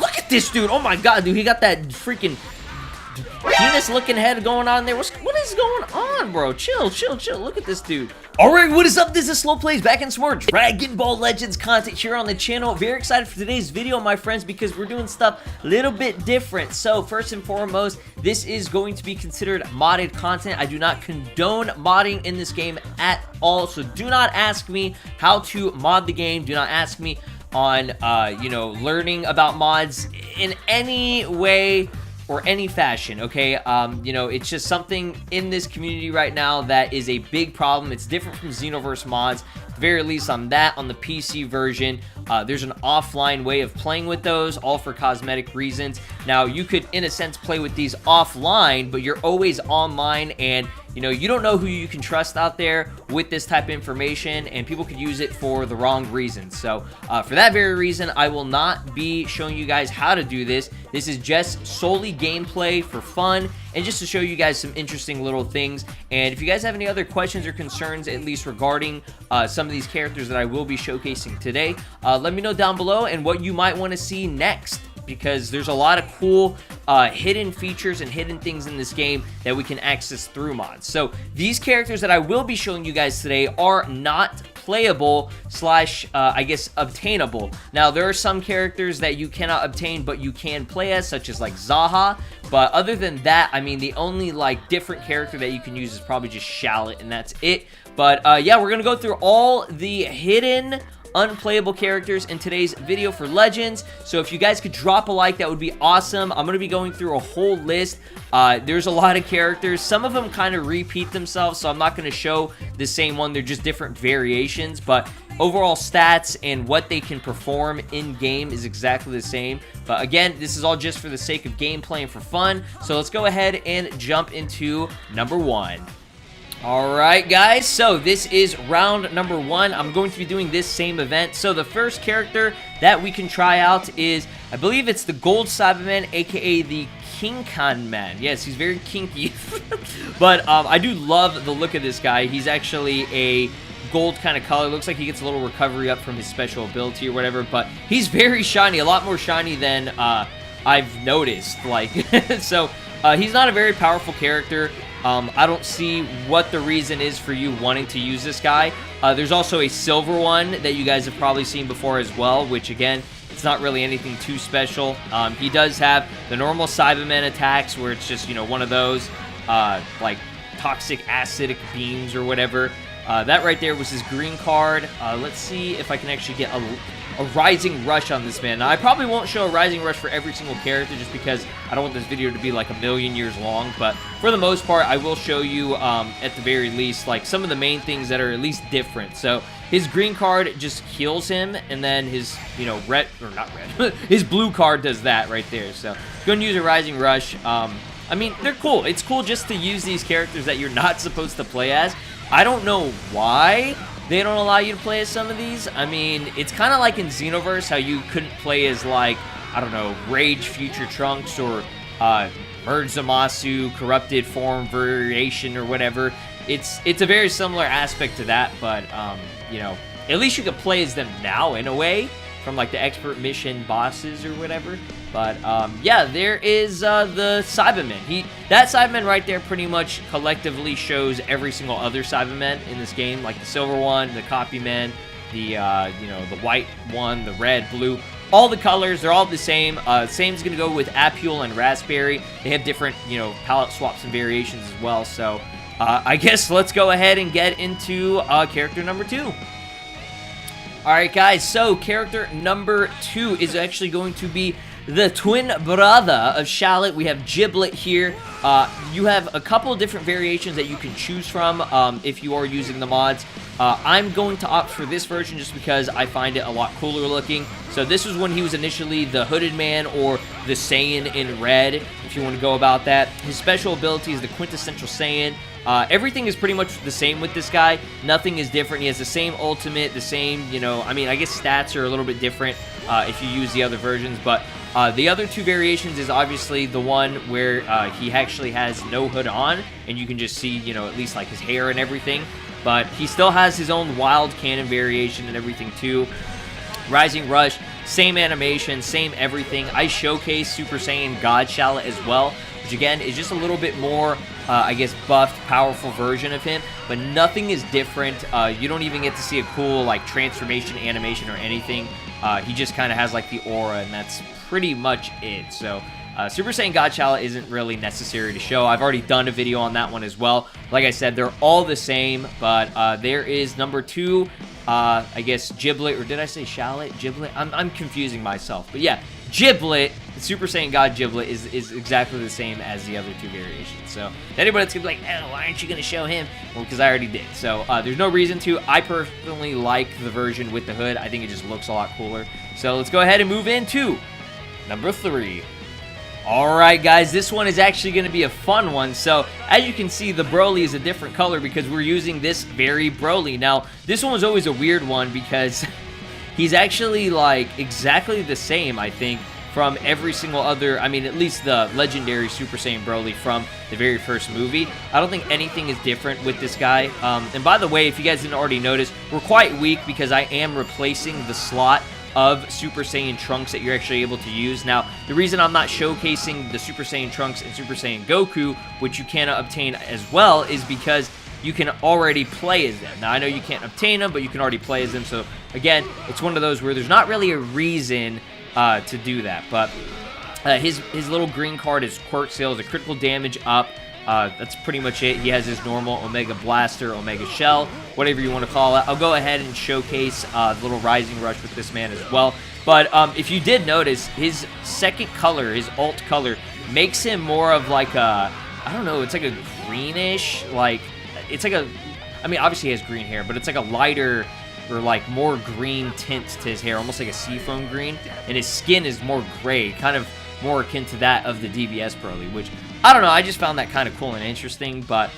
Look at this dude. Oh my god, dude. He got that freaking penis looking head going on there. What is going on, bro? Chill. Look at this dude. Alright, what is up? This is SLOplays back in some more Dragon Ball Legends content here on the channel. Very excited for today's video, my friends, because we're doing stuff a little bit different. So, first and foremost, this is going to be considered modded content. I do not condone modding in this game at all, so do not ask me how to mod the game. Do not ask me on, learning about mods in any way or any fashion, okay? It's just something in this community right now that is a big problem. It's different from Xenoverse mods, at the very least on the PC version. There's an offline way of playing with those, all for cosmetic reasons. Now, you could, in a sense, play with these offline, but you're always online, and you don't know who you can trust out there with this type of information, and people could use it for the wrong reasons. So, for that very reason, I will not be showing you guys how to do this. This is just solely gameplay for fun, and just to show you guys some interesting little things. And if you guys have any other questions or concerns, at least regarding some of these characters that I will be showcasing today, let me know down below and what you might want to see next, because there's a lot of cool hidden features and hidden things in this game that we can access through mods. So these characters that I will be showing you guys today are not playable slash, obtainable. Now, there are some characters that you cannot obtain, but you can play as, such as, like, Zaha. But other than that, I mean, the only, different character that you can use is probably just Shallot, and that's it. But, yeah, we're gonna go through all the hidden unplayable characters in today's video for Legends. So if you guys could drop a like, that would be awesome. I'm going to be going through a whole list. There's a lot of characters. Some of them kind of repeat themselves, so I'm not going to show the same one. They're just different variations, but overall stats and what they can perform in-game is exactly the same. But again, this is all just for the sake of gameplay and for fun. So let's go ahead and jump into number 1. Alright guys, so this is round number 1. I'm going to be doing this same event. So the first character that we can try out is, I believe it's the Gold Saibamen, aka the King Khan Man. Yes, he's very kinky. But I do love the look of this guy. He's actually a gold kind of color. Looks like he gets a little recovery up from his special ability or whatever. But he's very shiny, a lot more shiny than I've noticed. So he's not a very powerful character. I don't see what the reason is for you wanting to use this guy. There's also a silver one that you guys have probably seen before as well, which again, it's not really anything too special. He does have the normal Saibamen attacks where it's just, one of those, like toxic acidic beams or whatever. That right there was his green card. Let's see if I can actually get a Rising Rush on this man. Now, I probably won't show a Rising Rush for every single character just because I don't want this video to be like a million years long, but for the most part, I will show you, at the very least, like some of the main things that are at least different. So, his green card just heals him, and then his, red, or not red, his blue card does that right there. So, go and use a Rising Rush. I mean, they're cool. It's cool just to use these characters that you're not supposed to play as. I don't know why they don't allow you to play as some of these. I mean, it's kind of like in Xenoverse, how you couldn't play as, like, I don't know, Rage Future Trunks or Merge Zamasu, Corrupted Form Variation or whatever. It's a very similar aspect to that, but, at least you could play as them now in a way, from, like, the Expert Mission bosses or whatever. But, yeah, there is the Saibamen. That Saibamen right there pretty much collectively shows every single other Saibamen in this game, like the silver one, the copy man, the, the white one, the red, blue. All the colors, they're all the same. Same's going to go with Apu and Raspberry. They have different, palette swaps and variations as well. So, I guess let's go ahead and get into character number 2. Alright guys, so character number 2 is actually going to be the twin brother of Shallot. We have Giblet here. You have a couple different variations that you can choose from if you are using the mods. I'm going to opt for this version just because I find it a lot cooler looking. So this was when he was initially the Hooded Man or the Saiyan in red, if you want to go about that. His special ability is the Quintessential Saiyan. Everything is pretty much the same with this guy. Nothing is different. He has the same ultimate, the same, I mean, I guess stats are a little bit different if you use the other versions, but the other two variations is obviously the one where he actually has no hood on, and you can just see, at least like his hair and everything. but he still has his own wild cannon variation and everything too. Rising Rush, same animation, same everything. I showcase Super Saiyan God Shallot as well, which again is just a little bit more, I guess, buffed, powerful version of him, but nothing is different. You don't even get to see a cool, like, transformation animation or anything. He just kind of has, like, the aura, and that's pretty much it. So, Super Saiyan God Shallot isn't really necessary to show. I've already done a video on that one as well. Like I said, they're all the same, but there is number 2, I guess, Giblet, or did I say Shallot? Giblet? I'm confusing myself, but yeah, Giblet, the Super Saiyan God Giblet is exactly the same as the other 2 variations. So, anybody that's going to be like, oh, why aren't you going to show him? Well, because I already did. So, there's no reason to. I personally like the version with the hood. I think it just looks a lot cooler. So, let's go ahead and move into number 3. Alright guys, this one is actually going to be a fun one. So, as you can see, the Broly is a different color because we're using this very Broly. Now, this one was always a weird one because he's actually, like, exactly the same, I think, from every single other, I mean, at least the legendary Super Saiyan Broly from the very first movie. I don't think anything is different with this guy. And by the way, if you guys didn't already notice, we're quite weak because I am replacing the slot of Super Saiyan Trunks that you're actually able to use. Now, the reason I'm not showcasing the Super Saiyan Trunks and Super Saiyan Goku, which you cannot obtain as well, is because you can already play as them. Now, I know you can't obtain them, but you can already play as them. So, again, it's one of those where there's not really a reason to do that. But his little green card is Quirk Sales, a critical damage up. That's pretty much it. He has his normal Omega Blaster, Omega Shell, whatever you want to call it. I'll go ahead and showcase the little Rising Rush with this man as well. But if you did notice, his second color, his alt color, makes him more of like a, I don't know, it's like a greenish, like, it's like a, I mean, obviously he has green hair, but it's like a lighter or like more green tint to his hair, almost like a seafoam green, and his skin is more gray, kind of more akin to that of the DBS Broly, which, I don't know, I just found that kind of cool and interesting, but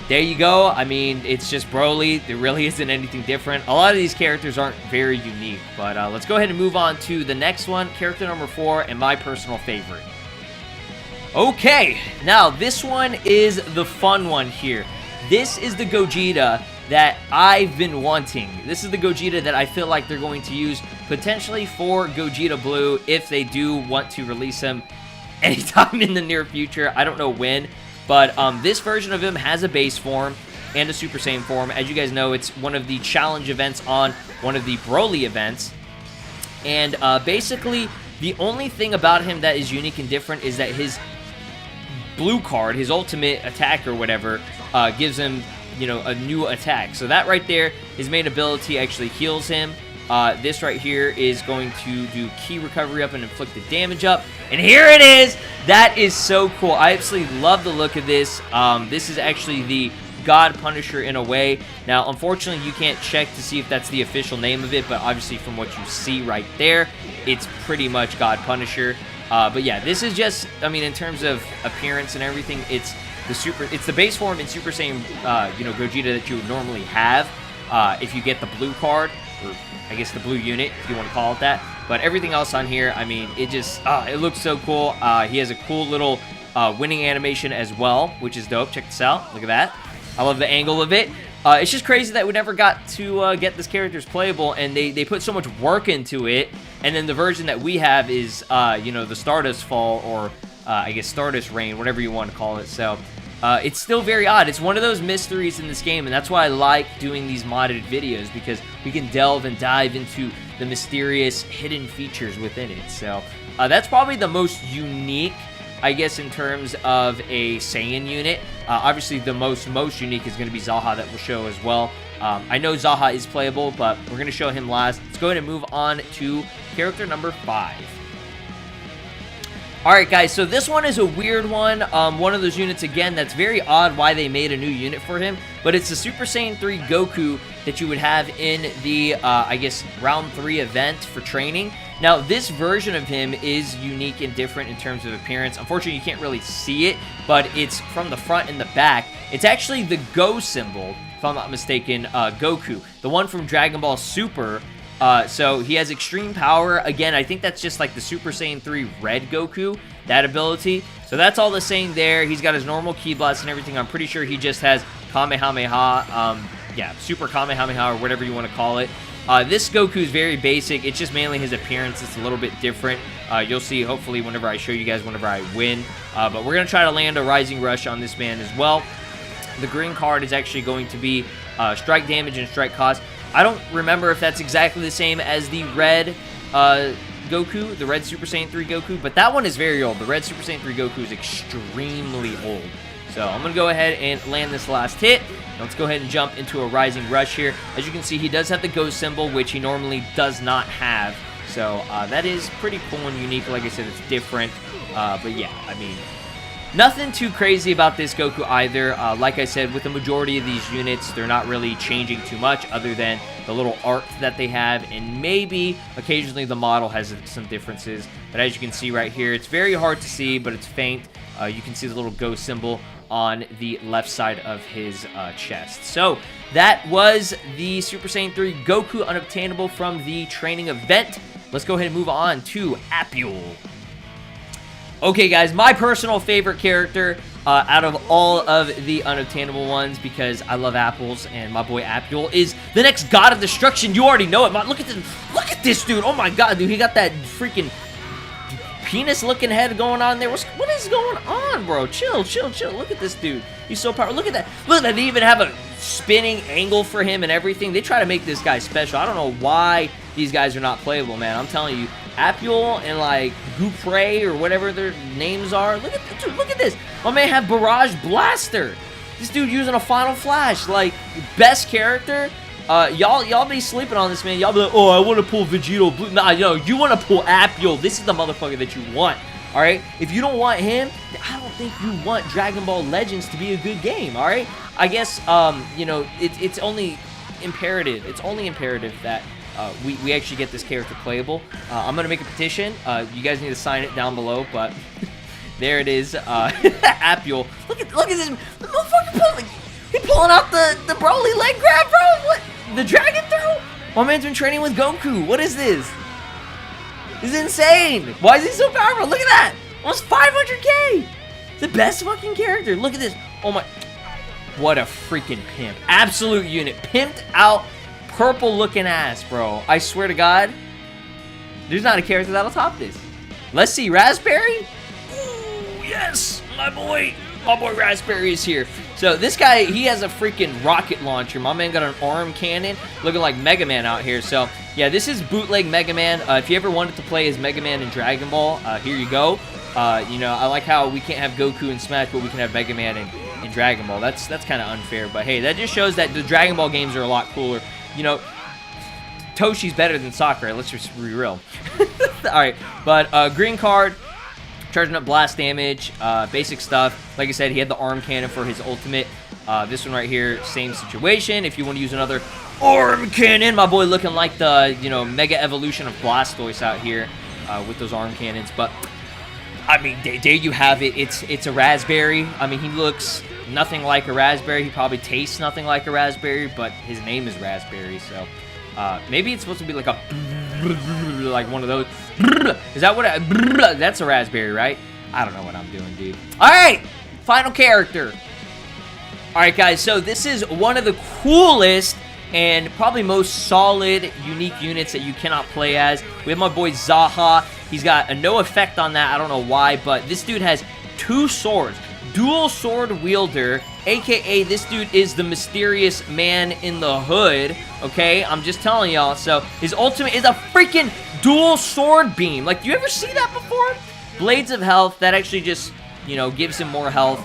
there you go. I mean, it's just Broly. There really isn't anything different. A lot of these characters aren't very unique, but let's go ahead and move on to the next one, character number 4, and my personal favorite. Okay, now this one is the fun one here. This is the Gogeta that I've been wanting. This is the Gogeta that I feel like they're going to use potentially for Gogeta Blue if they do want to release him anytime in the near future. I don't know when, but this version of him has a base form and a Super Saiyan form. As you guys know, it's one of the challenge events on one of the Broly events. And basically, the only thing about him that is unique and different is that his blue card, his ultimate attack or whatever, gives him, you know, a new attack. So that right there, his main ability actually heals him. This right here is going to do key recovery up and inflicted damage up. And here it is! That is so cool. I absolutely love the look of this. This is actually the God Punisher in a way. Now, unfortunately, you can't check to see if that's the official name of it, but obviously from what you see right there, it's pretty much God Punisher. But yeah, this is just, I mean, in terms of appearance and everything, it's the base form in Super Saiyan, you know, Gogeta that you would normally have if you get the blue card, or I guess the blue unit, if you want to call it that. But everything else on here, I mean, it just, it looks so cool. He has a cool little winning animation as well, which is dope. Check this out. Look at that. I love the angle of it. It's just crazy that we never got to get this character's playable, and they put so much work into it. And then the version that we have is, you know, the Stardust Fall, or I guess Stardust Rain, whatever you want to call it. So it's still very odd. It's one of those mysteries in this game, and that's why I like doing these modded videos, because we can delve and dive into the mysterious hidden features within it. So that's probably the most unique, I guess, in terms of a Saiyan unit. Obviously, the most unique is going to be Zaha that we'll show as well. I know Zaha is playable, but we're going to show him last. Let's go ahead and move on to character number 5. Alright guys, so this one is a weird one. One of those units, again, that's very odd why they made a new unit for him. But it's the Super Saiyan 3 Goku that you would have in the, I guess, Round 3 event for training. Now, this version of him is unique and different in terms of appearance. Unfortunately, you can't really see it, but it's from the front and the back. It's actually the Go symbol, if I'm not mistaken, Goku. The one from Dragon Ball Super. So he has extreme power. Again, I think that's just like the Super Saiyan 3 Red Goku, that ability. So that's all the same there. He's got his normal Ki Blast and everything. I'm pretty sure he just has Kamehameha. Yeah, Super Kamehameha or whatever you want to call it. This Goku is very basic. It's just mainly his appearance. It's a little bit different. You'll see, hopefully, whenever I show you guys, whenever I win. But we're going to try to land a Rising Rush on this man as well. The green card is actually going to be strike damage and strike cost. I don't remember if that's exactly the same as the red Goku, the red Super Saiyan 3 Goku, but that one is very old. The red Super Saiyan 3 Goku is extremely old. So I'm going to go ahead and land this last hit. Let's go ahead and jump into a Rising Rush here. As you can see, he does have the ghost symbol, which he normally does not have. So that is pretty cool and unique. Like I said, it's different. But yeah, I mean, nothing too crazy about this Goku either. Like I said, with the majority of these units, they're not really changing too much other than the little art that they have. And maybe occasionally the model has some differences. But as you can see right here, it's very hard to see, but it's faint. You can see the little ghost symbol on the left side of his chest. So that was the Super Saiyan 3 Goku Unobtainable from the training event. Let's go ahead and move on to Apu. Okay, guys, my personal favorite character out of all of the unobtainable ones, because I love apples, and my boy Apu is the next god of destruction. You already know it. Look at this dude. Oh my god, dude, he got that freaking penis-looking head going on there. What is going on, bro? Chill. Look at this dude. He's so powerful. Look at that. Look, they even have a spinning angle for him and everything. They try to make this guy special. I don't know why these guys are not playable, man. I'm telling you, Apu and like Gupre or whatever their names are. Look at this. My man have Barrage Blaster. This dude using a Final Flash. Like, best character. Y'all be sleeping on this, man. Y'all be like, oh, I want to pull Vegito Blue. Nah, you want to pull Apu. This is the motherfucker that you want. All right? If you don't want him, I don't think you want Dragon Ball Legends to be a good game. All right? I guess, you know, it's only imperative. It's only imperative that we actually get this character playable. I'm gonna make a petition. You guys need to sign it down below, but there it is. Apu. Look at this. The motherfucker pulling out the Broly leg grab, bro. What? The dragon throw? My man's been training with Goku. What is this? This is insane. Why is he so powerful? Look at that. Almost 500k. The best fucking character. Look at this. Oh my. What a freaking pimp. Absolute unit. Pimped out purple looking ass, bro. I swear to God. There's not a character that'll top this. Let's see. Raspberry? Ooh, yes. My boy Raspberry is here. So this guy, he has a freaking rocket launcher. My man got an arm cannon, looking like Mega Man out here. So yeah, this is bootleg Mega Man. If you ever wanted to play as Mega Man in Dragon Ball, here you go. You know, I like how we can't have Goku in Smash, but we can have Mega Man in Dragon Ball. That's kind of unfair, but hey, that just shows that the Dragon Ball games are a lot cooler. You know, Toshi's better than Sakura. Let's just be real. All right, but green card. Charging up blast damage, basic stuff. Like I said, he had the arm cannon for his ultimate. This one right here, same situation. If you want to use another arm cannon, my boy looking like the, you know, mega evolution of Blastoise out here with those arm cannons. But, I mean, there you have it. It's a Raspberry. I mean, he looks nothing like a Raspberry. He probably tastes nothing like a Raspberry, but his name is Raspberry, so... maybe it's supposed to be like a like one of those. Is that what that's a Raspberry, right? I don't know what I'm doing, dude. All right, final character. All right, guys, so this is one of the coolest and probably most solid unique units that you cannot play as. We have my boy Zaha. He's got a no effect on that. I don't know why, but this dude has 2 swords. Dual sword wielder, aka this dude is the mysterious man in the hood, okay? I'm just telling y'all. So his ultimate is a freaking dual sword beam. Like, do you ever see that before? Blades of health, that actually just, you know, gives him more health.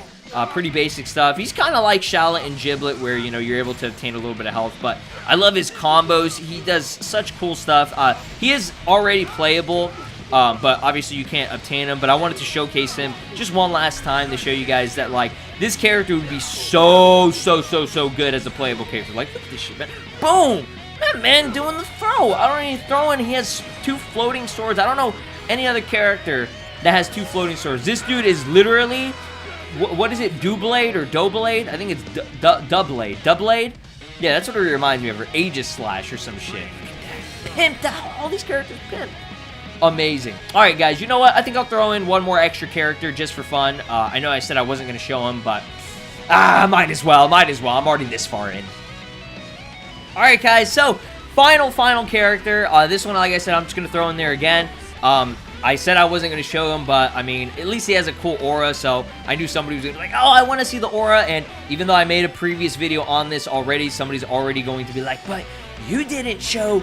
Pretty basic stuff. He's kind of like Shallot and Giblet, where, you know, you're able to obtain a little bit of health, but I love his combos. He does such cool stuff. He is already playable, but obviously you can't obtain him, but I wanted to showcase him just one last time to show you guys that, like, this character would be so good as a playable character. Like, look at this shit, man. Boom! That man doing the throw. I don't need throwing. He has 2 floating swords. I don't know any other character that has 2 floating swords. This dude is literally, what is it, Doublade or Doublade? I think it's Doublade. Doublade? Yeah, that's what it reminds me of, or Aegis Slash or some shit. Pimped out. All these characters pimped. Amazing. Alright, guys, you know what? I think I'll throw in one more extra character just for fun. I know I said I wasn't going to show him, but Ah, might as well. I'm already this far in. Alright, guys, so final character. This one, like I said, I'm just going to throw in there again. I said I wasn't going to show him, but, I mean, at least he has a cool aura, so I knew somebody was going to be like, oh, I want to see the aura, and even though I made a previous video on this already, somebody's already going to be like, but you didn't show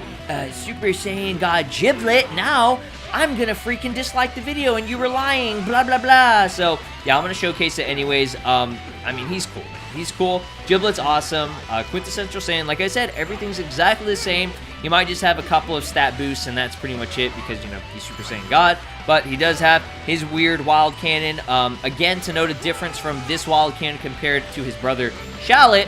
Super Saiyan God Giblet. Now I'm going to freaking dislike the video, and you were lying, blah, blah, blah. So, yeah, I'm going to showcase it anyways. I mean, he's cool. He's cool. Giblet's awesome. Quintessential Saiyan. Like I said, everything's exactly the same. He might just have a couple of stat boosts, and that's pretty much it because, you know, he's Super Saiyan God. But he does have his weird wild cannon. Again, to note a difference from this wild cannon compared to his brother Shallot,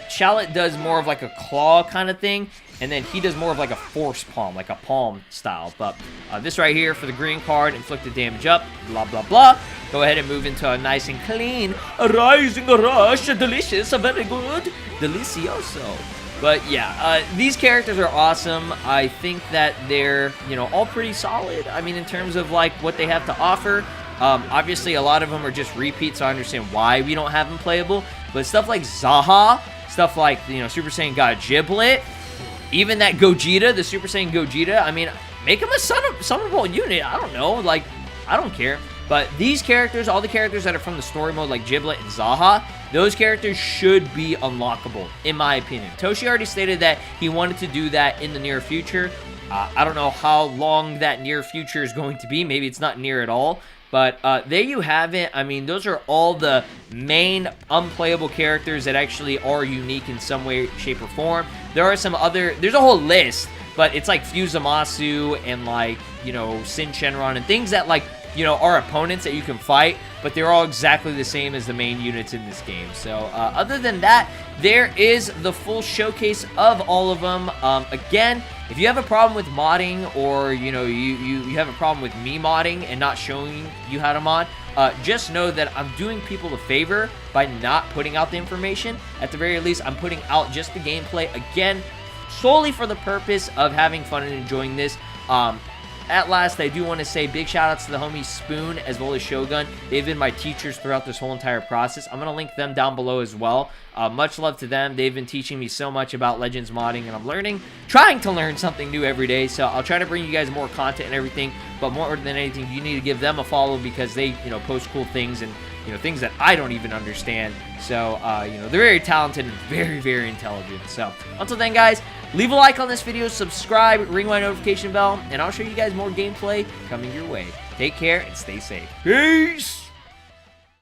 Shallot does more of like a claw kind of thing, and then he does more of like a force palm, like a palm style. But this right here for the green card, inflicted damage up, blah, blah, blah. Go ahead and move into a nice and clean, a rising rush, delicious, a very good, delicioso. But yeah, these characters are awesome. I think that they're, you know, all pretty solid. I mean, in terms of like what they have to offer. Obviously, a lot of them are just repeats, so I understand why we don't have them playable. But stuff like Zaha, stuff like, you know, Super Saiyan God Giblet, even that Gogeta, the Super Saiyan Gogeta, I mean, make him a summonable unit. I don't know, like, I don't care. But these characters, all the characters that are from the story mode, like Giblet and Zaha, those characters should be unlockable, in my opinion. Toshi already stated that he wanted to do that in the near future. I don't know how long that near future is going to be. Maybe it's not near at all. But there you have it. I mean, those are all the main unplayable characters that actually are unique in some way, shape, or form. There are some other... There's a whole list, but it's like Fusamasu and like, you know, Sin Shenron and things that like, you know, are opponents that you can fight, but they're all exactly the same as the main units in this game. So, other than that, there is the full showcase of all of them. Again, if you have a problem with modding, or, you know, you have a problem with me modding and not showing you how to mod, just know that I'm doing people a favor by not putting out the information. At the very least, I'm putting out just the gameplay, again, solely for the purpose of having fun and enjoying this. At last, I do want to say big shout outs to the homies Spoon as well as Shogun. They've been my teachers throughout this whole entire process. I'm going to link them down below as well. Much love to them. They've been teaching me so much about Legends modding, and I'm trying to learn something new every day. So I'll try to bring you guys more content and everything. But more than anything, you need to give them a follow because they, you know, post cool things and, you know, things that I don't even understand. So, you know, they're very talented and very, very intelligent. So, until then, guys, leave a like on this video, subscribe, ring my notification bell, and I'll show you guys more gameplay coming your way. Take care and stay safe. Peace!